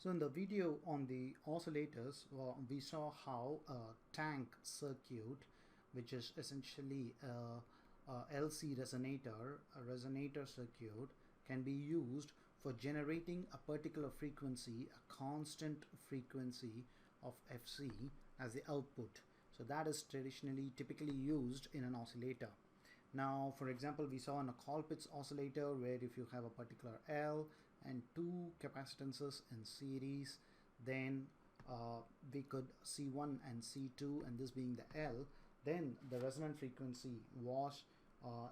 So in the video on the oscillators, we saw how a tank circuit, which is essentially a LC resonator, a resonator circuit, can be used for generating a particular frequency, a constant frequency of FC as the output. So that is typically used in an oscillator. Now, for example, we saw in a Colpitt's oscillator where if you have a particular L and two capacitances in series, then we could C1 and C2, and this being the L, then the resonant frequency was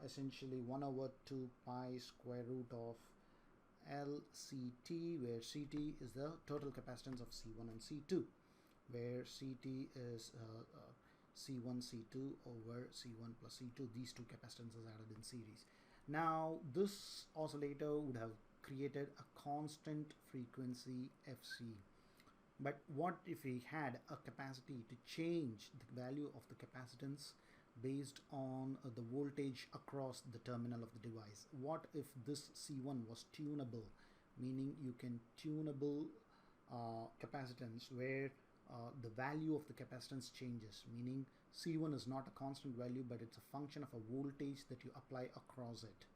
essentially 1 over 2 pi square root of LCT, where CT is the total capacitance of C1 and C2, where CT is C1 C2 over C1 plus C2, these two capacitances added in series. Now this oscillator would have created a constant frequency FC, but what if we had a capacity to change the value of the capacitance based on the voltage across the terminal of the device? What if this C1 was tunable, meaning you can tunable capacitance where the value of the capacitance changes, meaning C1 is not a constant value, but it's a function of a voltage that you apply across it.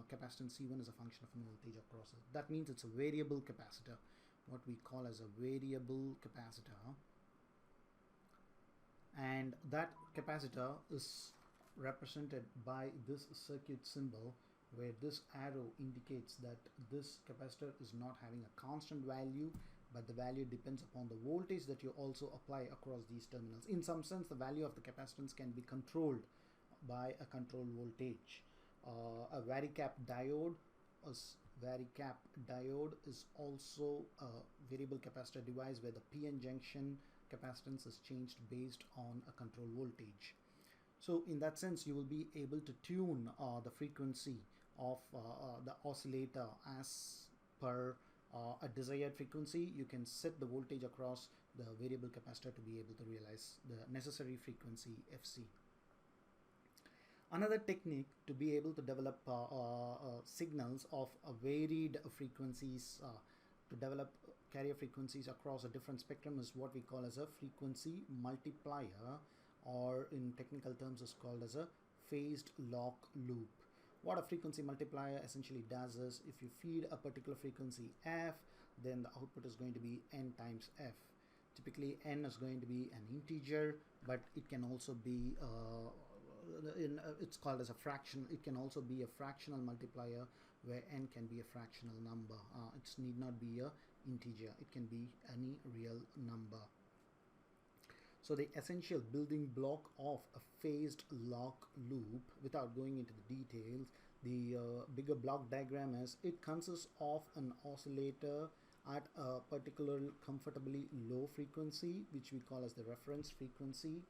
Capacitance C1 is a function of a voltage across it. That means it's a variable capacitor, what we call as a variable capacitor, and that capacitor is represented by this circuit symbol, where this arrow indicates that this capacitor is not having a constant value, but the value depends upon the voltage that you also apply across these terminals. In some sense, the value of the capacitance can be controlled by a control voltage. A varicap diode is also a variable capacitor device where the PN junction capacitance is changed based on a control voltage. So in that sense, you will be able to tune the frequency of the oscillator as per a desired frequency. You can set the voltage across the variable capacitor to be able to realize the necessary frequency FC. Another technique to be able to develop signals of varied frequencies, to develop carrier frequencies across a different spectrum, is what we call as a frequency multiplier, or in technical terms is called as a phased lock loop. What a frequency multiplier essentially does is, if you feed a particular frequency f, then the output is going to be n times f. Typically n is going to be an integer, but it can also be it's called as a fraction. It can also be a fractional multiplier where n can be a fractional number. It need not be a integer, it can be any real number. So the essential building block of a phased lock loop, without going into the details, the bigger block diagram is, it consists of an oscillator at a particular comfortably low frequency, which we call as the reference frequency,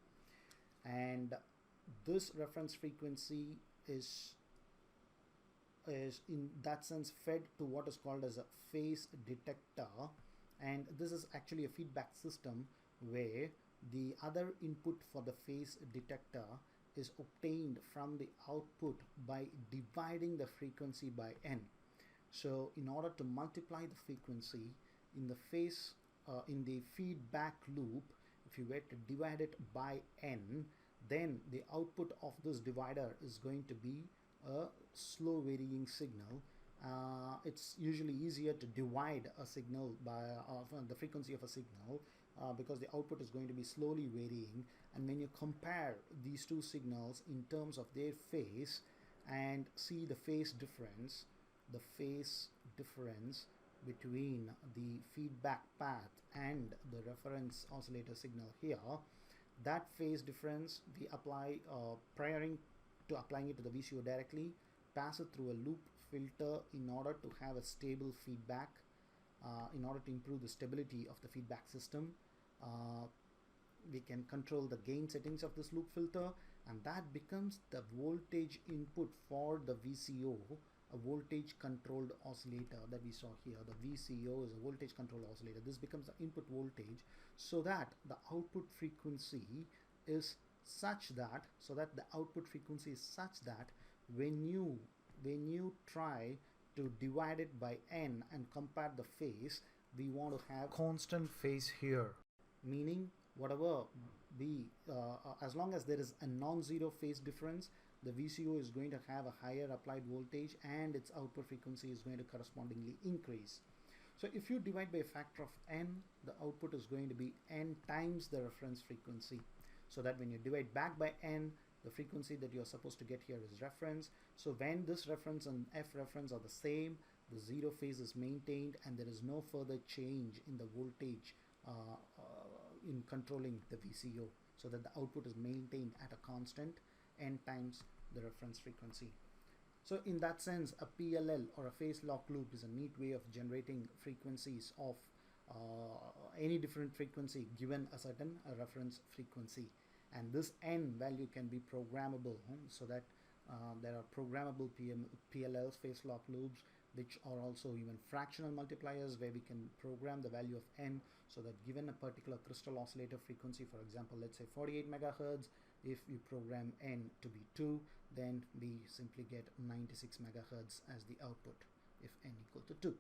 and this reference frequency is in that sense fed to what is called as a phase detector, and this is actually a feedback system where the other input for the phase detector is obtained from the output by dividing the frequency by n. So in order to multiply the frequency in the phase in the feedback loop, if you were to divide it by n, then the output of this divider is going to be a slow varying signal. It's usually easier to divide a signal by the frequency of a signal because the output is going to be slowly varying, and when you compare these two signals in terms of their phase and see the phase difference between the feedback path and the reference oscillator signal here, that phase difference we apply prior to applying it to the VCO directly, pass it through a loop filter in order to have a stable feedback, in order to improve the stability of the feedback system. We can control the gain settings of this loop filter, and that becomes the voltage input for the VCO, a voltage controlled oscillator that we saw here. The VCO is a voltage controlled oscillator. This becomes the input voltage, so that the output frequency is such that when you try to divide it by n and compare the phase, we want to have constant phase here, meaning whatever be as long as there is a non-zero phase difference, the VCO is going to have a higher applied voltage and its output frequency is going to correspondingly increase. So if you divide by a factor of n, the output is going to be n times the reference frequency, so that when you divide back by n, the frequency that you're supposed to get here is reference. So when this reference and F reference are the same, the zero phase is maintained and there is no further change in the voltage in controlling the VCO, so that the output is maintained at a constant n times the reference frequency. So in that sense, a PLL or a phase lock loop is a neat way of generating frequencies of any different frequency given a certain reference frequency. And this n value can be programmable, so that there are programmable PLLs, phase lock loops, which are also even fractional multipliers where we can program the value of n, so that given a particular crystal oscillator frequency, for example, let's say 48 megahertz, if we program n to be 2, then we simply get 96 megahertz as the output if n equal to 2.